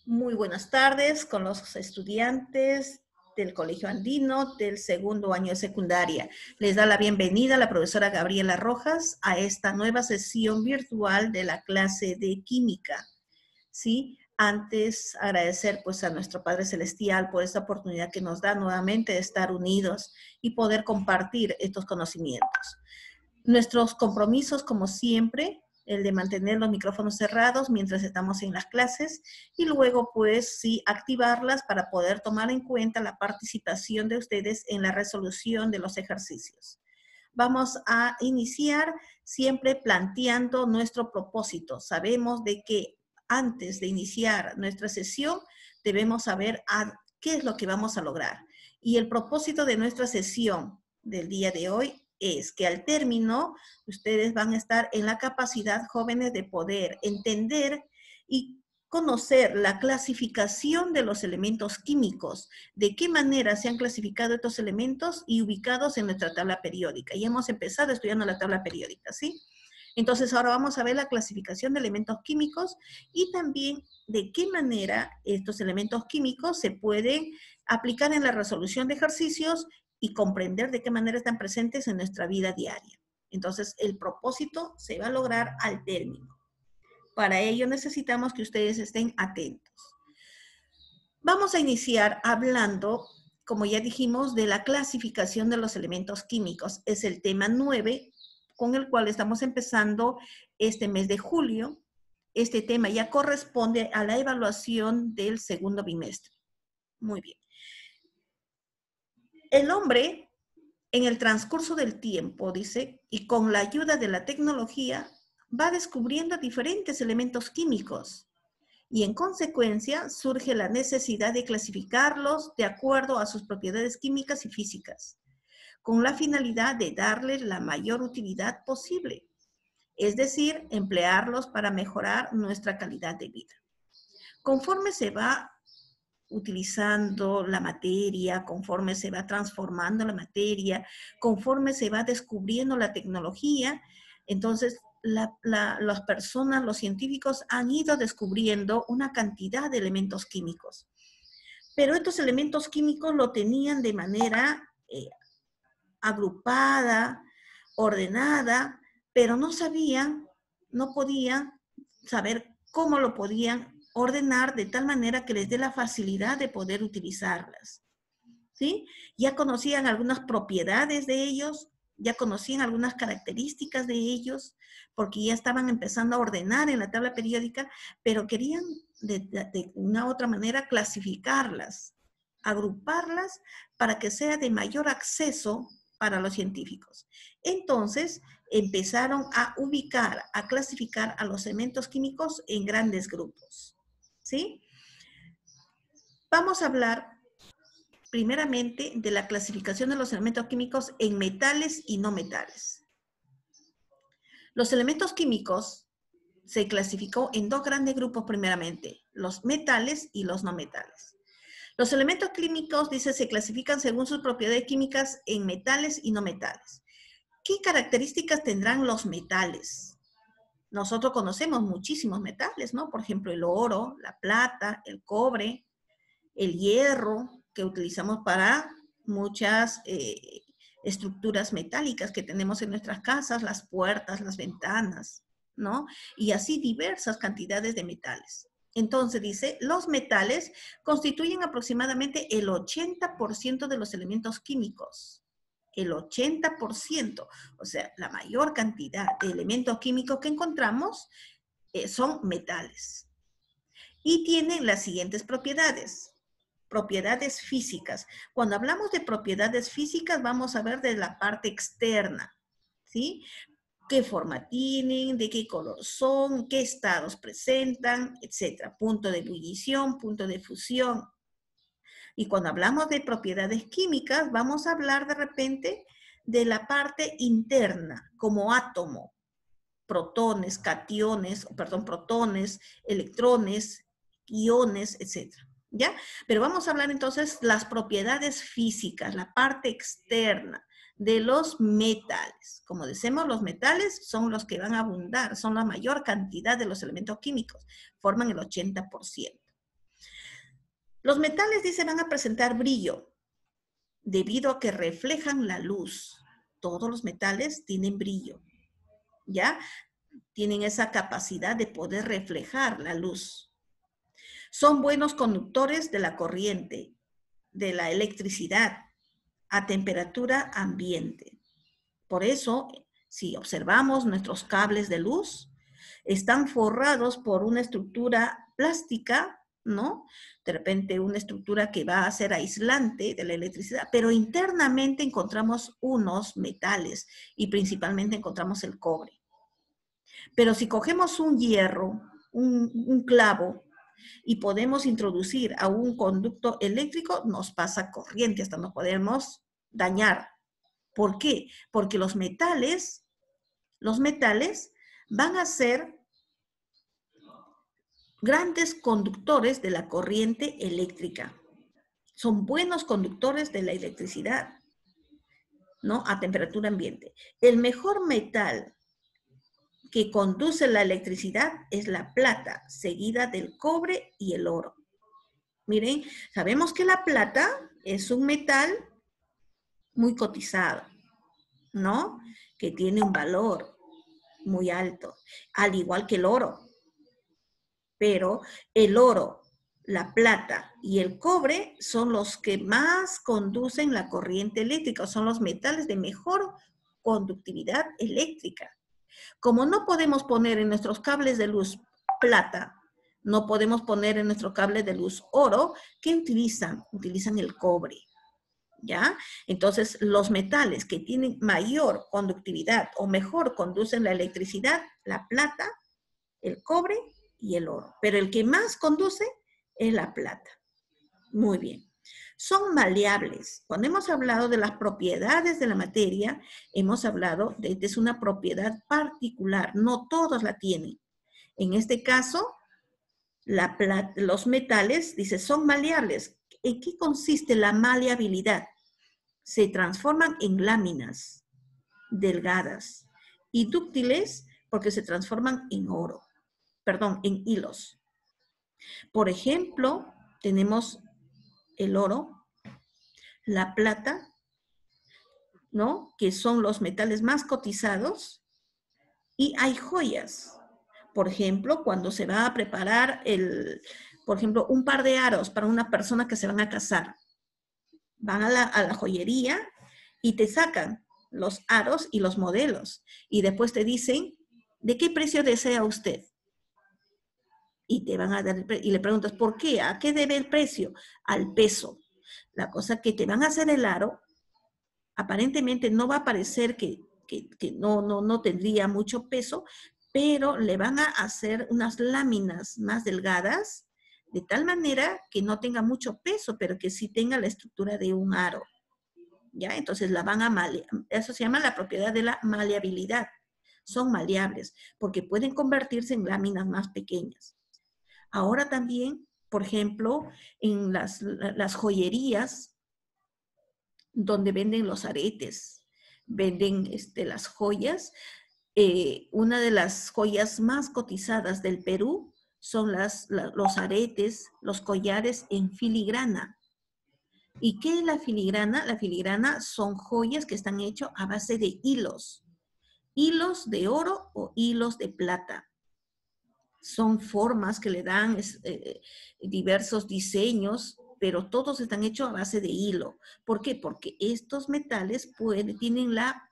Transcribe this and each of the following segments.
Muy buenas tardes con los estudiantes del Colegio Andino del segundo año de secundaria. Les da la bienvenida la profesora Gabriela Rojas a esta nueva sesión virtual de la clase de química. ¿Sí? Antes agradecer pues a nuestro Padre Celestial por esta oportunidad que nos da nuevamente de estar unidos y poder compartir estos conocimientos. Nuestros compromisos, como siempre, el de mantener los micrófonos cerrados mientras estamos en las clases y luego, pues, sí, activarlas para poder tomar en cuenta la participación de ustedes en la resolución de los ejercicios. Vamos a iniciar siempre planteando nuestro propósito. Sabemos de que antes de iniciar nuestra sesión debemos saber qué es lo que vamos a lograr. Y el propósito de nuestra sesión del día de hoy es que al término ustedes van a estar en la capacidad, jóvenes, de poder entender y conocer la clasificación de los elementos químicos, de qué manera se han clasificado estos elementos y ubicados en nuestra tabla periódica. Y hemos empezado estudiando la tabla periódica, ¿sí? Entonces ahora vamos a ver la clasificación de elementos químicos y también de qué manera estos elementos químicos se pueden aplicar en la resolución de ejercicios y comprender de qué manera están presentes en nuestra vida diaria. Entonces el propósito se va a lograr al término. Para ello necesitamos que ustedes estén atentos. Vamos a iniciar hablando, como ya dijimos, de la clasificación de los elementos químicos. Es el tema 9 con el cual estamos empezando este mes de julio. Este tema ya corresponde a la evaluación del segundo bimestre. Muy bien. El hombre, en el transcurso del tiempo, dice, y con la ayuda de la tecnología, va descubriendo diferentes elementos químicos. Y en consecuencia surge la necesidad de clasificarlos de acuerdo a sus propiedades químicas y físicas, con la finalidad de darles la mayor utilidad posible, es decir, emplearlos para mejorar nuestra calidad de vida. Conforme se va utilizando la materia, conforme se va transformando la materia, conforme se va descubriendo la tecnología, entonces las personas, los científicos han ido descubriendo una cantidad de elementos químicos. Pero estos elementos químicos lo tenían de manera agrupada, ordenada, pero no sabían, no podían saber cómo lo podían ordenar de tal manera que les dé la facilidad de poder utilizarlas. ¿Sí? Ya conocían algunas propiedades de ellos, ya conocían algunas características de ellos, porque ya estaban empezando a ordenar en la tabla periódica, pero querían de una u otra manera clasificarlas, agruparlas para que sea de mayor acceso para los científicos. Entonces, empezaron a ubicar, a clasificar a los elementos químicos en grandes grupos. ¿Sí? Vamos a hablar primeramente de la clasificación de los elementos químicos en metales y no metales. Los elementos químicos se clasificó en dos grandes grupos primeramente, los metales y los no metales. Los elementos químicos, dice, se clasifican según sus propiedades químicas en metales y no metales. ¿Qué características tendrán los metales? Nosotros conocemos muchísimos metales, ¿no? Por ejemplo, el oro, la plata, el cobre, el hierro, que utilizamos para muchas estructuras metálicas que tenemos en nuestras casas, las puertas, las ventanas, ¿no? Y así diversas cantidades de metales. Entonces dice, los metales constituyen aproximadamente el 80% de los elementos químicos. El 80%, o sea, la mayor cantidad de elementos químicos que encontramos son metales. Y tienen las siguientes propiedades. Propiedades físicas. Cuando hablamos de propiedades físicas, vamos a ver de la parte externa, ¿sí? ¿Qué forma tienen? ¿De qué color son? ¿Qué estados presentan? Etcétera. Punto de ebullición, punto de fusión. Y cuando hablamos de propiedades químicas, vamos a hablar de repente de la parte interna, como átomo, protones, cationes, perdón, protones, electrones, iones, etcétera. ¿Ya? Pero vamos a hablar entonces las propiedades físicas, la parte externa de los metales. Como decimos, los metales son los que van a abundar, son la mayor cantidad de los elementos químicos, forman el 80%. Los metales, dice, van a presentar brillo debido a que reflejan la luz. Todos los metales tienen brillo, ¿ya? Tienen esa capacidad de poder reflejar la luz. Son buenos conductores de la corriente, de la electricidad, a temperatura ambiente. Por eso, si observamos nuestros cables de luz, están forrados por una estructura plástica, ¿no? De repente una estructura que va a ser aislante de la electricidad, pero internamente encontramos unos metales y principalmente encontramos el cobre. Pero si cogemos un hierro, un clavo, y podemos introducir a un conducto eléctrico, nos pasa corriente, hasta nos podemos dañar. ¿Por qué? Porque los metales van a ser grandes conductores de la corriente eléctrica. Son buenos conductores de la electricidad, ¿no? A temperatura ambiente. El mejor metal que conduce la electricidad es la plata, seguida del cobre y el oro. Miren, sabemos que la plata es un metal muy cotizado, ¿no? Que tiene un valor muy alto, al igual que el oro. Pero el oro, la plata y el cobre son los que más conducen la corriente eléctrica, son los metales de mejor conductividad eléctrica. Como no podemos poner en nuestros cables de luz plata, no podemos poner en nuestro cable de luz oro, ¿qué utilizan? Utilizan el cobre, ¿ya? Entonces, los metales que tienen mayor conductividad o mejor conducen la electricidad, la plata, el cobre y el oro. Pero el que más conduce es la plata. Muy bien. Son maleables. Cuando hemos hablado de las propiedades de la materia, hemos hablado de que es una propiedad particular. No todos la tienen. En este caso, los metales, dice, son maleables. ¿En qué consiste la maleabilidad? Se transforman en láminas delgadas y dúctiles porque se transforman en en hilos. Por ejemplo, tenemos el oro, la plata, ¿no? Que son los metales más cotizados, y hay joyas. Por ejemplo, cuando se va a preparar por ejemplo, un par de aros para una persona que se van a casar, van a la joyería y te sacan los aros y los modelos, y después te dicen, ¿de qué precio desea usted? Y te van a dar y le preguntas, ¿por qué? ¿A qué debe el precio? Al peso. La cosa que te van a hacer el aro, aparentemente no va a parecer que no tendría mucho peso, pero le van a hacer unas láminas más delgadas, de tal manera que no tenga mucho peso, pero que sí tenga la estructura de un aro. ¿Ya? Entonces la van a malear. Eso se llama la propiedad de la maleabilidad. Son maleables, porque pueden convertirse en láminas más pequeñas. Ahora también, por ejemplo, en las joyerías, donde venden los aretes, venden las joyas. Una de las joyas más cotizadas del Perú son los aretes, los collares en filigrana. ¿Y qué es la filigrana? La filigrana son joyas que están hechas a base de hilos de oro o hilos de plata. Son formas que le dan diversos diseños, pero todos están hechos a base de hilo. ¿Por qué? Porque estos metales tienen la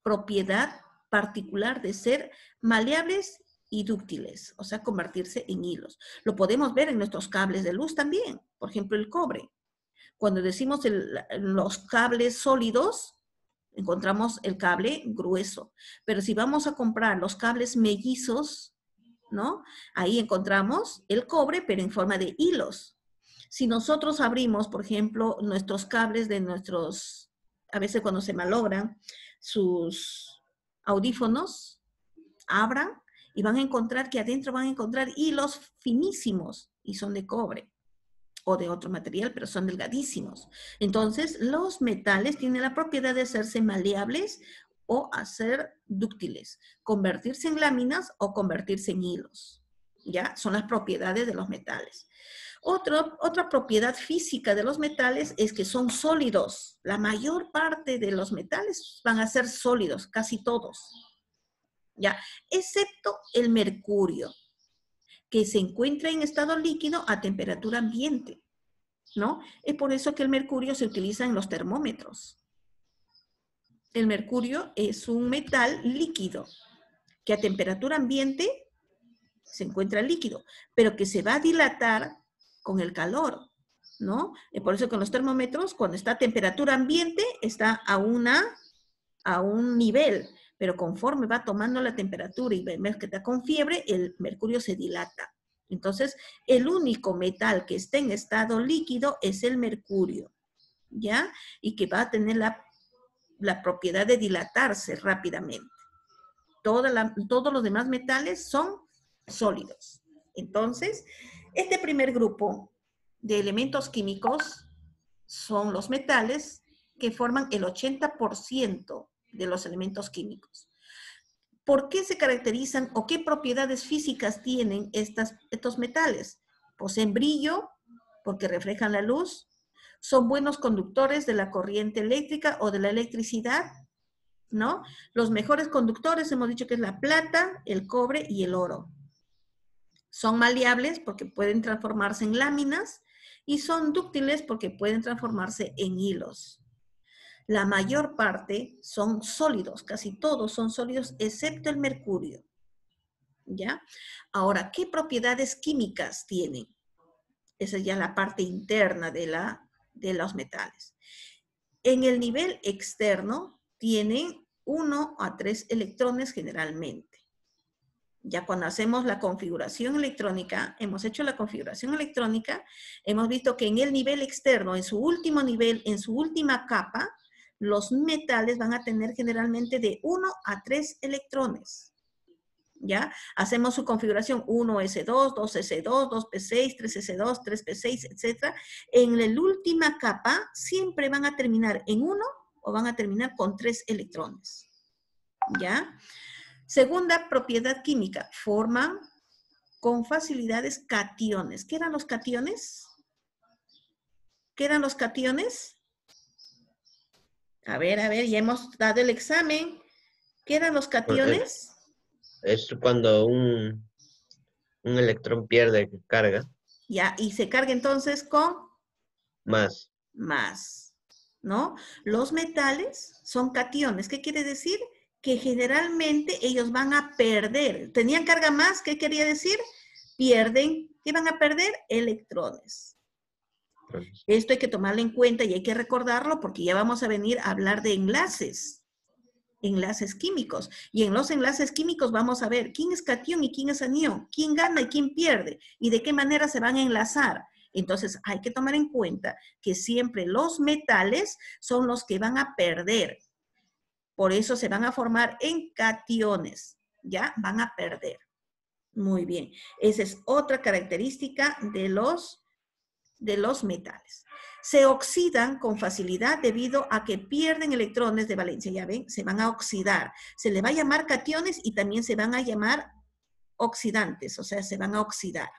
propiedad particular de ser maleables y dúctiles, o sea, convertirse en hilos. Lo podemos ver en nuestros cables de luz también, por ejemplo, el cobre. Cuando decimos los cables sólidos, encontramos el cable grueso, pero si vamos a comprar los cables mellizos, ¿no? Ahí encontramos el cobre, pero en forma de hilos. Si nosotros abrimos, por ejemplo, nuestros cables de a veces cuando se malogran sus audífonos, abran y van a encontrar que adentro van a encontrar hilos finísimos y son de cobre o de otro material, pero son delgadísimos. Entonces, los metales tienen la propiedad de hacerse maleables o hacer dúctiles, convertirse en láminas o convertirse en hilos. ¿ya? Son las propiedades de los metales. Otra propiedad física de los metales es que son sólidos. La mayor parte de los metales van a ser sólidos, casi todos, ¿ya? Excepto el mercurio, que se encuentra en estado líquido a temperatura ambiente, ¿no? Es por eso que el mercurio se utiliza en los termómetros. El mercurio es un metal líquido que a temperatura ambiente se encuentra líquido, pero que se va a dilatar con el calor, ¿no? Es por eso que en los termómetros, cuando está a temperatura ambiente, está a un nivel, pero conforme va tomando la temperatura y ves que está con fiebre, el mercurio se dilata. Entonces, el único metal que está en estado líquido es el mercurio, ¿ya? Y que va a tener la propiedad de dilatarse rápidamente. Todos los demás metales son sólidos. Entonces, este primer grupo de elementos químicos son los metales que forman el 80% de los elementos químicos. ¿Por qué se caracterizan o qué propiedades físicas tienen estos metales? Poseen brillo porque reflejan la luz, son buenos conductores de la corriente eléctrica o de la electricidad, ¿no? Los mejores conductores hemos dicho que es la plata, el cobre y el oro. Son maleables porque pueden transformarse en láminas y son dúctiles porque pueden transformarse en hilos. La mayor parte son sólidos, casi todos son sólidos, excepto el mercurio, ¿ya? Ahora, ¿qué propiedades químicas tienen? Esa es ya la parte interna de los metales. En el nivel externo tienen 1 a 3 electrones generalmente. Ya cuando hacemos la configuración electrónica, hemos hecho la configuración electrónica, hemos visto que en el nivel externo, en su último nivel, en su última capa, los metales van a tener generalmente de 1 a 3 electrones. ¿Ya? Hacemos su configuración 1s2, 2s2, 2p6, 3s2, 3p6, etc. En la última capa siempre van a terminar en 1 o van a terminar con 3 electrones. ¿Ya? Segunda propiedad química, forman con facilidades cationes. ¿Qué eran los cationes? ¿Qué eran los cationes? A ver, ya hemos dado el examen. ¿Qué eran los cationes? Es cuando un electrón pierde carga. Ya, y se carga entonces con Más, ¿no? Los metales son cationes. ¿Qué quiere decir? Que generalmente ellos van a perder. ¿Tenían carga más? ¿Qué quería decir? Pierden. ¿Qué van a perder? Electrones. Esto hay que tomarlo en cuenta y hay que recordarlo porque ya vamos a venir a hablar de enlaces químicos. Y en los enlaces químicos vamos a ver quién es catión y quién es anión, quién gana y quién pierde y de qué manera se van a enlazar. Entonces hay que tomar en cuenta que siempre los metales son los que van a perder. Por eso se van a formar en cationes, ¿ya? Van a perder. Muy bien. Esa es otra característica de los metales. Se oxidan con facilidad debido a que pierden electrones de valencia. Ya ven, se van a oxidar. Se le va a llamar cationes y también se van a llamar oxidantes, o sea, se van a oxidar.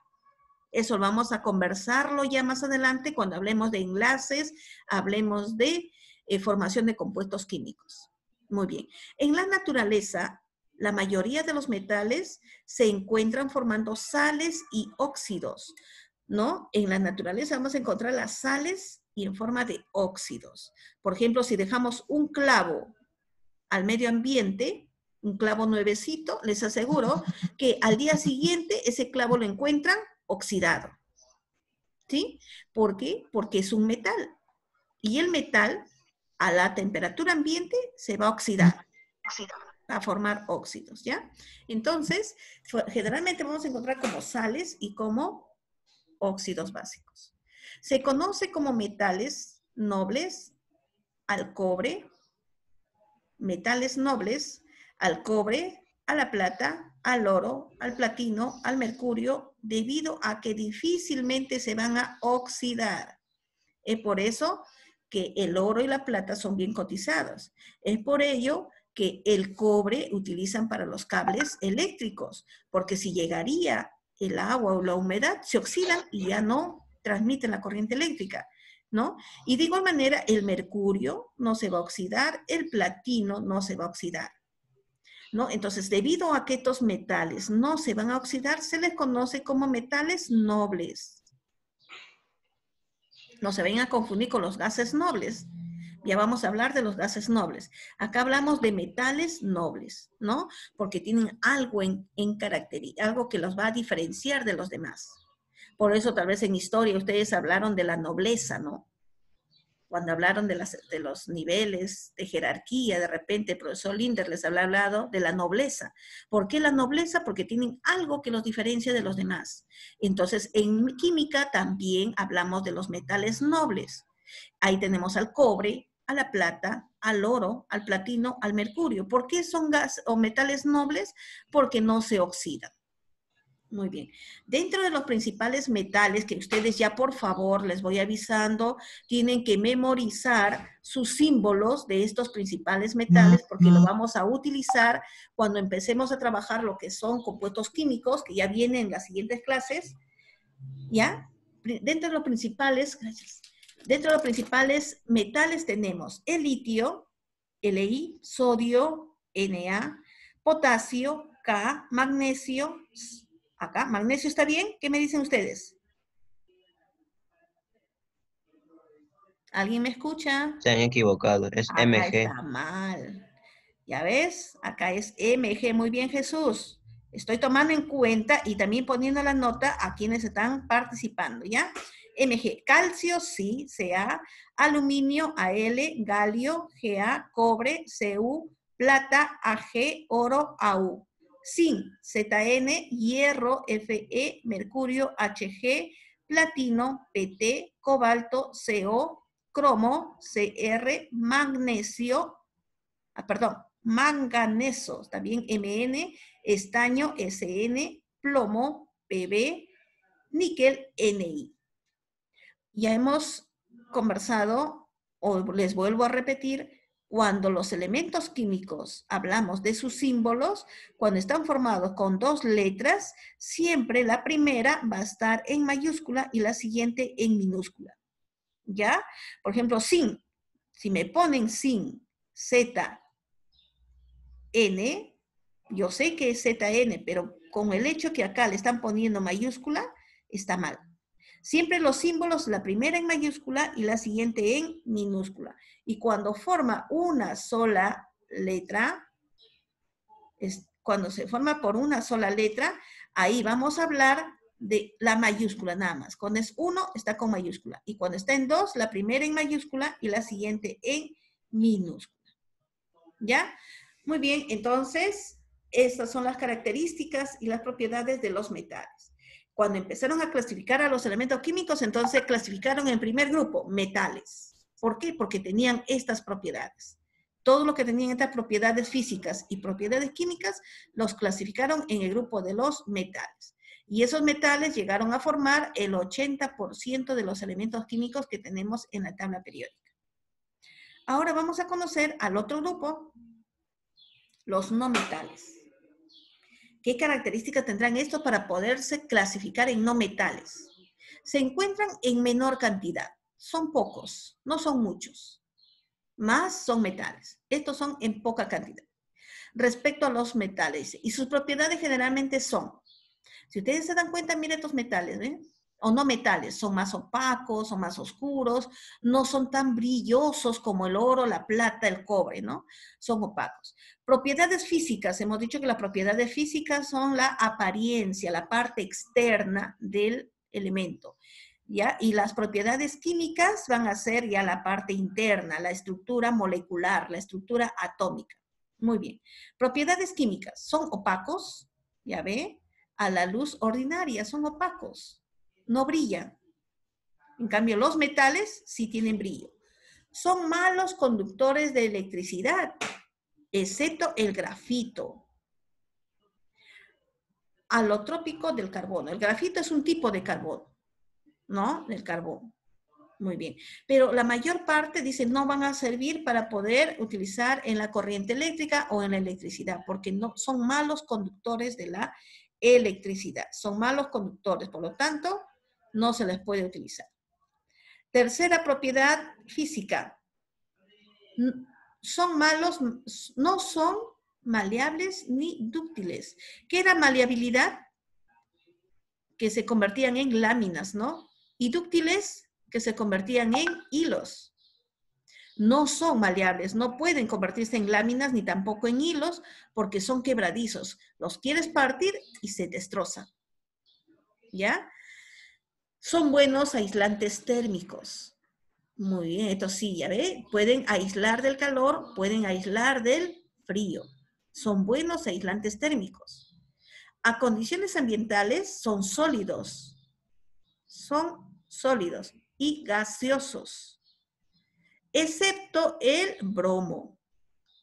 Eso vamos a conversarlo ya más adelante cuando hablemos de enlaces, hablemos de formación de compuestos químicos. Muy bien. En la naturaleza, la mayoría de los metales se encuentran formando sales y óxidos, ¿no? En la naturaleza vamos a encontrar las sales y en forma de óxidos. Por ejemplo, si dejamos un clavo al medio ambiente, un clavo nuevecito, les aseguro que al día siguiente ese clavo lo encuentran oxidado. ¿Sí? ¿Por qué? Porque es un metal. Y el metal, a la temperatura ambiente, se va a oxidar. A formar óxidos, ¿ya? Entonces, generalmente vamos a encontrar como sales y como óxidos básicos. Se conoce como metales nobles al cobre, metales nobles al cobre, a la plata, al oro, al platino, al mercurio, debido a que difícilmente se van a oxidar. Es por eso que el oro y la plata son bien cotizados. Es por ello que el cobre utilizan para los cables eléctricos, porque si llegaría el agua o la humedad se oxidan y ya no transmiten la corriente eléctrica, ¿no? Y de igual manera, el mercurio no se va a oxidar, el platino no se va a oxidar, ¿no? Entonces, debido a que estos metales no se van a oxidar, se les conoce como metales nobles. No se vayan a confundir con los gases nobles. Ya vamos a hablar de los gases nobles. Acá hablamos de metales nobles, ¿no? Porque tienen algo en algo que los va a diferenciar de los demás. Por eso tal vez en historia ustedes hablaron de la nobleza, ¿no? Cuando hablaron de los niveles de jerarquía, de repente el profesor Linder les había hablado de la nobleza. ¿Por qué la nobleza? Porque tienen algo que los diferencia de los demás. Entonces, en química también hablamos de los metales nobles. Ahí tenemos al cobre, a la plata, al oro, al platino, al mercurio. ¿Por qué son gas o metales nobles? Porque no se oxidan. Muy bien. Dentro de los principales metales que ustedes ya por favor les voy avisando, tienen que memorizar sus símbolos de estos principales metales porque lo vamos a utilizar cuando empecemos a trabajar lo que son compuestos químicos, que ya vienen en las siguientes clases, ¿ya? Dentro de los principales, gracias. Dentro de los principales metales tenemos el litio, Li, sodio, Na, potasio, K, magnesio, acá, magnesio está bien. ¿Qué me dicen ustedes? ¿Alguien me escucha? Se han equivocado, es Acá Mg. está mal. ¿Ya ves? Acá es Mg. Muy bien, Jesús. Estoy tomando en cuenta y también poniendo la nota a quienes están participando, ¿ya? Mg, calcio, sí, Ca, aluminio, Al, galio, Ga, cobre, Cu, plata, Ag, oro, Au. Zinc, Zn, hierro, Fe, mercurio, Hg, platino, Pt, cobalto, Co, cromo, Cr, magnesio, perdón, manganeso, también Mn, estaño, Sn, plomo, Pb, níquel, Ni. Ya hemos conversado, o les vuelvo a repetir, cuando los elementos químicos hablamos de sus símbolos, cuando están formados con dos letras, siempre la primera va a estar en mayúscula y la siguiente en minúscula. ¿Ya? Por ejemplo, zinc. Si me ponen zinc, Z, N, yo sé que es ZN, pero con el hecho que acá le están poniendo mayúscula, está mal. Siempre los símbolos, la primera en mayúscula y la siguiente en minúscula. Y cuando forma una sola letra, cuando se forma por una sola letra, ahí vamos a hablar de la mayúscula nada más. Cuando es 1, está con mayúscula. Y cuando está en 2, la primera en mayúscula y la siguiente en minúscula. ¿Ya? Muy bien, entonces, estas son las características y las propiedades de los metales. Cuando empezaron a clasificar a los elementos químicos, entonces clasificaron en primer grupo metales. ¿Por qué? Porque tenían estas propiedades. Todo lo que tenían estas propiedades físicas y propiedades químicas los clasificaron en el grupo de los metales. Y esos metales llegaron a formar el 80% de los elementos químicos que tenemos en la tabla periódica. Ahora vamos a conocer al otro grupo, los no metales. ¿Qué características tendrán estos para poderse clasificar en no metales? Se encuentran en menor cantidad. Son pocos, no son muchos. Más son metales. Estos son en poca cantidad. Respecto a los metales, y sus propiedades generalmente son, si ustedes se dan cuenta, miren estos metales, ¿ven? O no metales, son más opacos, son más oscuros, no son tan brillosos como el oro, la plata, el cobre, ¿no? Son opacos. Propiedades físicas, hemos dicho que las propiedades físicas son la apariencia, la parte externa del elemento, ¿ya? Y las propiedades químicas van a ser ya la parte interna, la estructura molecular, la estructura atómica. Muy bien. Propiedades químicas, son opacos, ¿ya ve? A la luz ordinaria, son opacos, no brillan. En cambio, los metales sí tienen brillo. Son malos conductores de electricidad, excepto el grafito. Alotrópico del carbono. El grafito es un tipo de carbono, ¿no? Del carbón. Muy bien. Pero la mayor parte, dice, no van a servir para poder utilizar en la corriente eléctrica o en la electricidad, porque no, son malos conductores de la electricidad. Son malos conductores, por lo tanto, no se les puede utilizar. Tercera propiedad física. Son malos, no son maleables ni dúctiles. ¿Qué era maleabilidad? Que se convertían en láminas, ¿no? Y dúctiles, que se convertían en hilos. No son maleables, no pueden convertirse en láminas ni tampoco en hilos porque son quebradizos. Los quieres partir y se destrozan. ¿Ya? Son buenos aislantes térmicos. Muy bien, esto sí, ya ve, pueden aislar del calor, pueden aislar del frío. Son buenos aislantes térmicos. A condiciones ambientales son sólidos y gaseosos, excepto el bromo.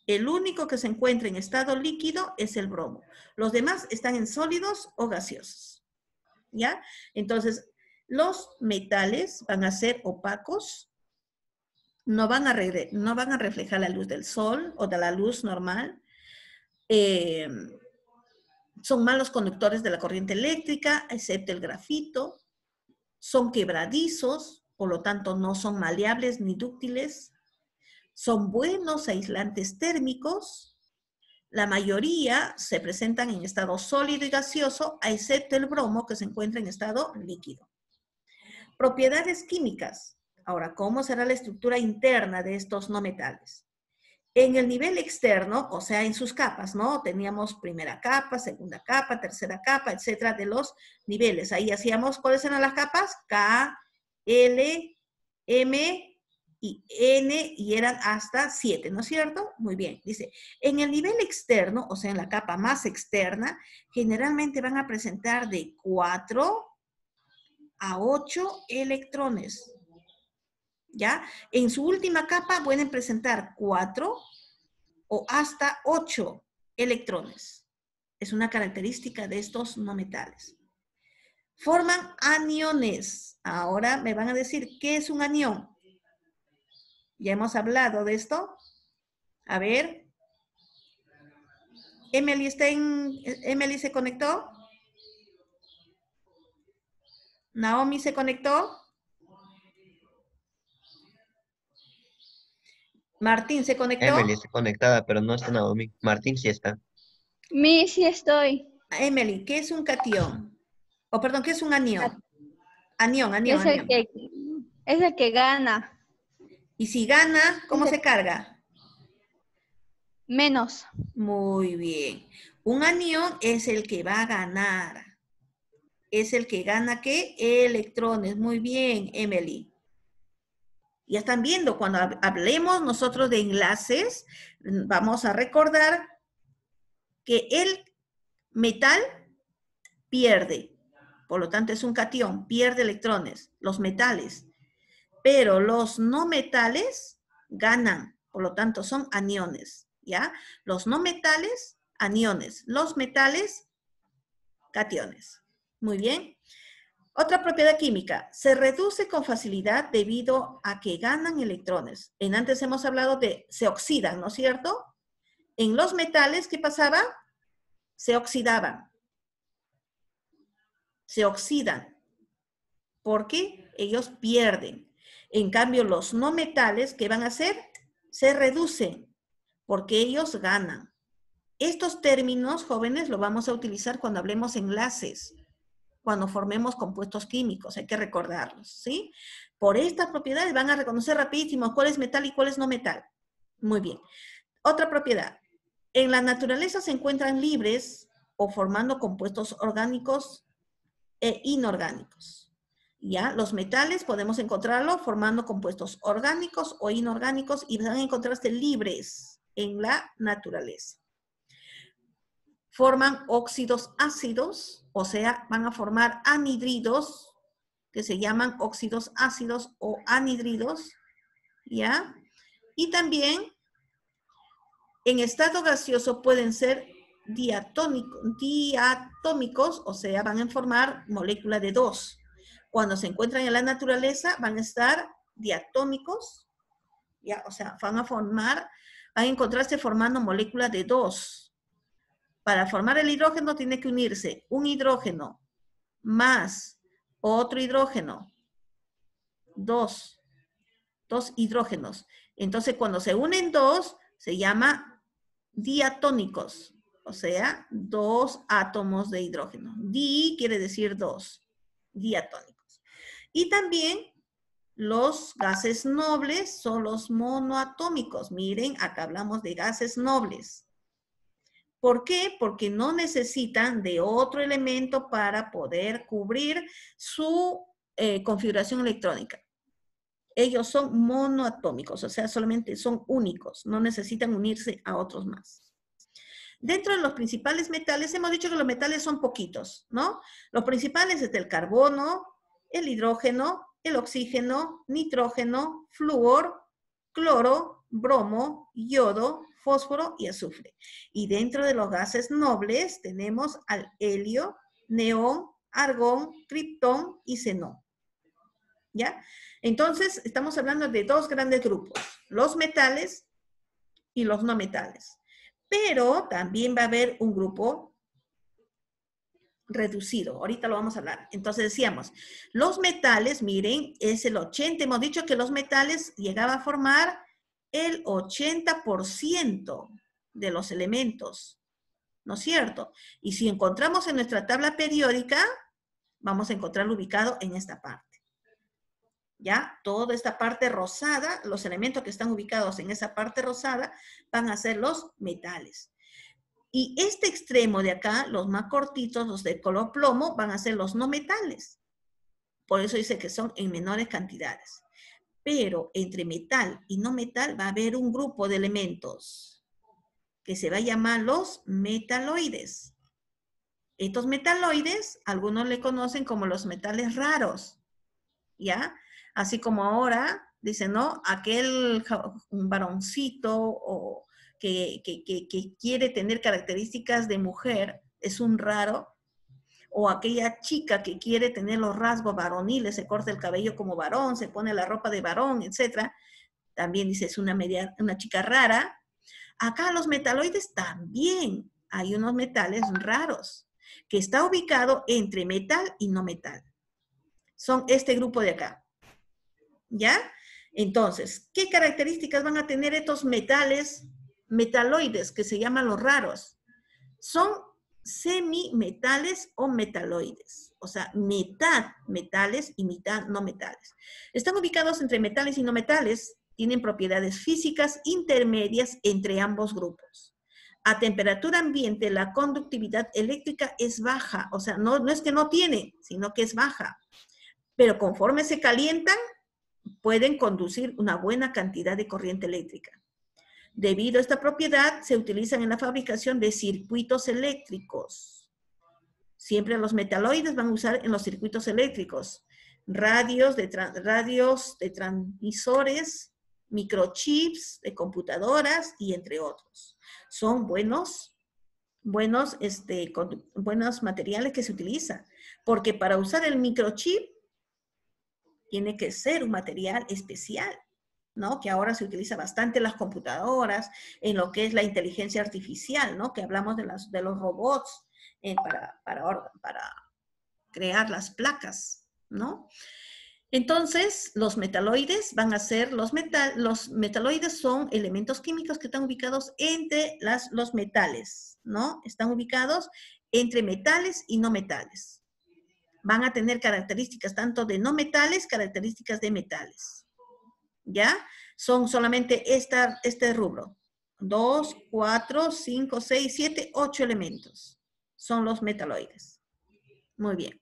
El único que se encuentra en estado líquido es el bromo. Los demás están en sólidos o gaseosos. ¿Ya? Entonces, los metales van a ser opacos, no van a reflejar la luz del sol o de la luz normal. Son malos conductores de la corriente eléctrica, excepto el grafito. Son quebradizos, por lo tanto no son maleables ni dúctiles. Son buenos aislantes térmicos. La mayoría se presentan en estado sólido y gaseoso, excepto el bromo que se encuentra en estado líquido. Propiedades químicas. Ahora, ¿cómo será la estructura interna de estos no metales? En el nivel externo, o sea, en sus capas, ¿no? Teníamos primera capa, segunda capa, tercera capa, etcétera, de los niveles. Ahí hacíamos, ¿cuáles eran las capas? K, L, M y N, y eran hasta 7, ¿no es cierto? Muy bien, dice, en el nivel externo, o sea, en la capa más externa, generalmente van a presentar de 4 a 8 electrones. ¿Ya? En su última capa pueden presentar 4 o hasta 8 electrones. Es una característica de estos no metales. Forman aniones. Ahora me van a decir, ¿qué es un anión? Ya hemos hablado de esto. A ver. Emily se conectó. Naomi se conectó. Martín se conectó. Emily está conectada, pero no está Naomi. Martín sí está. Mi, sí estoy. Emily, ¿qué es un catión? O perdón, ¿qué es un anión? Anión. Es el que gana. Y si gana, ¿cómo se carga? Menos. Muy bien. Un anión es el que va a ganar. Es el que gana, ¿qué? Electrones. Muy bien, Emily. Ya están viendo, cuando hablemos nosotros de enlaces, vamos a recordar que el metal pierde. Por lo tanto, es un catión, pierde electrones, los metales. Pero los no metales ganan, por lo tanto, son aniones, ¿ya? Los no metales, aniones. Los metales, cationes. Muy bien. Otra propiedad química, se reduce con facilidad debido a que ganan electrones. Antes hemos hablado de se oxidan, ¿no es cierto? En los metales, ¿qué pasaba? Se oxidaban. Se oxidan. Porque ellos pierden. En cambio, los no metales, ¿qué van a hacer? Se reducen. Porque ellos ganan. Estos términos, jóvenes, los vamos a utilizar cuando hablemos enlaces. Cuando formemos compuestos químicos, hay que recordarlos, ¿sí? Por estas propiedades van a reconocer rapidísimo cuál es metal y cuál es no metal. Muy bien. Otra propiedad. En la naturaleza se encuentran libres o formando compuestos orgánicos e inorgánicos. ¿Ya? Los metales podemos encontrarlo formando compuestos orgánicos o inorgánicos y van a encontrarse libres en la naturaleza. Forman óxidos ácidos, o sea, van a formar anhidridos, que se llaman óxidos ácidos o anhidridos, ¿ya? Y también, en estado gaseoso pueden ser diatómicos, o sea, van a formar molécula de 2. Cuando se encuentran en la naturaleza, van a estar diatómicos, ¿ya? O sea, van a encontrarse formando molécula de 2. Para formar el hidrógeno tiene que unirse un hidrógeno más otro hidrógeno. Dos hidrógenos. Entonces, cuando se unen dos, se llama diatónicos. O sea, 2 átomos de hidrógeno. Di quiere decir 2. Diatónicos. Y también los gases nobles son los monoatómicos. Miren, acá hablamos de gases nobles. ¿Por qué? Porque no necesitan de otro elemento para poder cubrir su configuración electrónica. Ellos son monoatómicos, o sea, solamente son únicos, no necesitan unirse a otros más. Dentro de los principales metales, hemos dicho que los metales son poquitos, ¿no? Los principales es el carbono, el hidrógeno, el oxígeno, nitrógeno, flúor, cloro, bromo, yodo, fósforo y azufre. Y dentro de los gases nobles tenemos al helio, neón, argón, criptón y xenón. ¿Ya? Entonces, estamos hablando de dos grandes grupos, los metales y los no metales. Pero también va a haber un grupo reducido. Ahorita lo vamos a hablar. Entonces decíamos, los metales, miren, es el 80%. Hemos dicho que los metales llegaban a formar el 80% de los elementos, ¿no es cierto? Y si encontramos en nuestra tabla periódica, vamos a encontrarlo ubicado en esta parte. ¿Ya? Toda esta parte rosada, los elementos que están ubicados en esa parte rosada van a ser los metales. Y este extremo de acá, los más cortitos, los de color plomo, van a ser los no metales. Por eso dice que son en menores cantidades. Pero entre metal y no metal va a haber un grupo de elementos que se va a llamar los metaloides. Estos metaloides, algunos le conocen como los metales raros, ¿ya? Así como ahora, dicen, ¿no? Aquel varoncito o que quiere tener características de mujer es un raro. O aquella chica que quiere tener los rasgos varoniles, se corta el cabello como varón, se pone la ropa de varón, etc. También dice, es una chica rara. Acá los metaloides también hay unos metales raros, que está ubicado entre metal y no metal. Son este grupo de acá. ¿Ya? Entonces, ¿qué características van a tener estos metaloides que se llaman los raros? Son semimetales o metaloides. O sea, mitad metales y mitad no metales. Están ubicados entre metales y no metales. Tienen propiedades físicas intermedias entre ambos grupos. A temperatura ambiente, la conductividad eléctrica es baja. O sea, no es que no tiene, sino que es baja. Pero conforme se calientan, pueden conducir una buena cantidad de corriente eléctrica. Debido a esta propiedad, se utilizan en la fabricación de circuitos eléctricos. Siempre los metaloides van a usar en los circuitos eléctricos. Radios de transmisores, microchips de computadoras y entre otros. Son buenos materiales que se utilizan. Porque para usar el microchip, tiene que ser un material especial, ¿no? Que ahora se utiliza bastante en las computadoras, en lo que es la inteligencia artificial, ¿no? Que hablamos de los robots para crear las placas, ¿no? Entonces, los metaloides van a ser, los metaloides son elementos químicos que están ubicados entre los metales, ¿no? Están ubicados entre metales y no metales. Van a tener características tanto de no metales, características de metales. ¿Ya? Son solamente este rubro. 2, 4, 5, 6, 7, 8 elementos. Son los metaloides. Muy bien.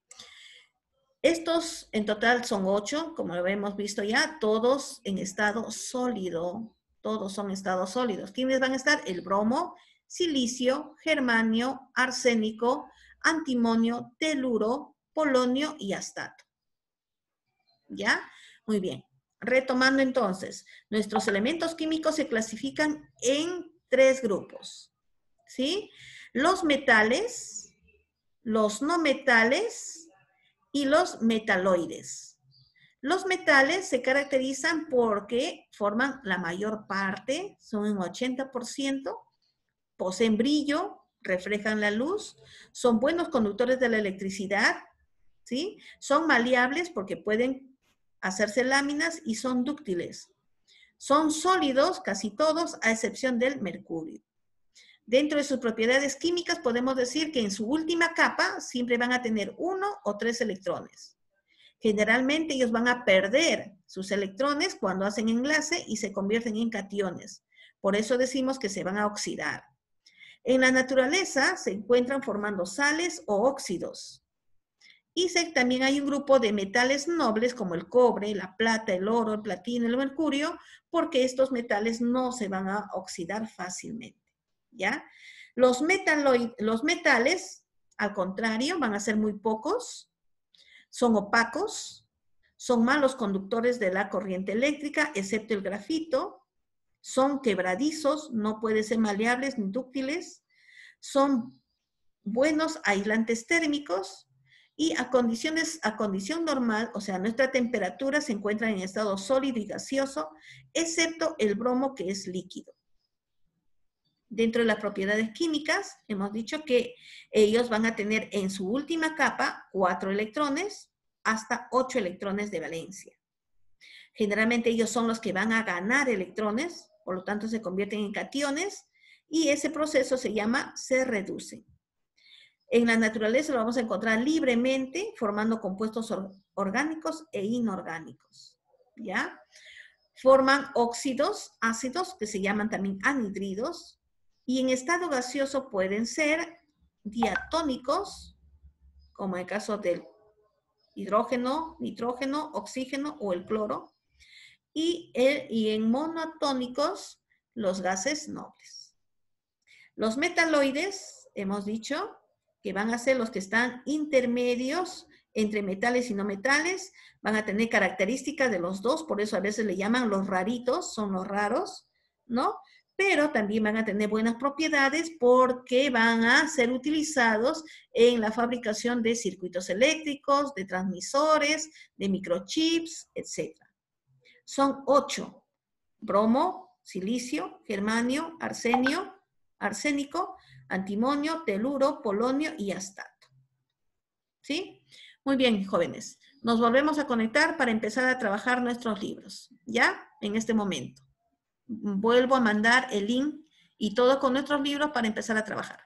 Estos en total son 8, como lo hemos visto ya, todos en estado sólido. Todos son estados sólidos. ¿Quiénes van a estar? El bromo, silicio, germanio, arsénico, antimonio, teluro, polonio y astato. ¿Ya? Muy bien. Retomando entonces, nuestros elementos químicos se clasifican en 3 grupos. ¿Sí? Los metales, los no metales y los metaloides. Los metales se caracterizan porque forman la mayor parte, son un 80%, poseen brillo, reflejan la luz, son buenos conductores de la electricidad, ¿sí? Son maleables porque pueden hacerse láminas y son dúctiles. Son sólidos, casi todos, a excepción del mercurio. Dentro de sus propiedades químicas podemos decir que en su última capa siempre van a tener 1 o 3 electrones. Generalmente ellos van a perder sus electrones cuando hacen enlace y se convierten en cationes. Por eso decimos que se van a oxidar. En la naturaleza se encuentran formando sales o óxidos. Y también hay un grupo de metales nobles como el cobre, la plata, el oro, el platino, el mercurio, porque estos metales no se van a oxidar fácilmente, ¿ya? Los metales, al contrario, van a ser muy pocos, son opacos, son malos conductores de la corriente eléctrica, excepto el grafito, son quebradizos, no pueden ser maleables ni dúctiles, son buenos aislantes térmicos, y a condición normal, o sea, nuestra temperatura se encuentra en estado sólido y gaseoso, excepto el bromo que es líquido. Dentro de las propiedades químicas, hemos dicho que ellos van a tener en su última capa 4 electrones hasta 8 electrones de valencia. Generalmente ellos son los que van a ganar electrones, por lo tanto se convierten en cationes, y ese proceso se reduce. En la naturaleza lo vamos a encontrar libremente formando compuestos orgánicos e inorgánicos, ¿ya? Forman óxidos, ácidos, que se llaman también anhidridos, y en estado gaseoso pueden ser diatónicos, como en el caso del hidrógeno, nitrógeno, oxígeno o el cloro, y en monoatónicos los gases nobles. Los metaloides, hemos dicho, que van a ser los que están intermedios entre metales y no metales, van a tener características de los dos, por eso a veces le llaman los raritos, son los raros, ¿no? Pero también van a tener buenas propiedades porque van a ser utilizados en la fabricación de circuitos eléctricos, de transmisores, de microchips, etc. Son 8: bromo, silicio, germanio, arsénico, antimonio, teluro, polonio y astato. ¿Sí? Muy bien, jóvenes. Nos volvemos a conectar para empezar a trabajar nuestros libros, ¿ya? En este momento. Vuelvo a mandar el link y todo con nuestros libros para empezar a trabajar.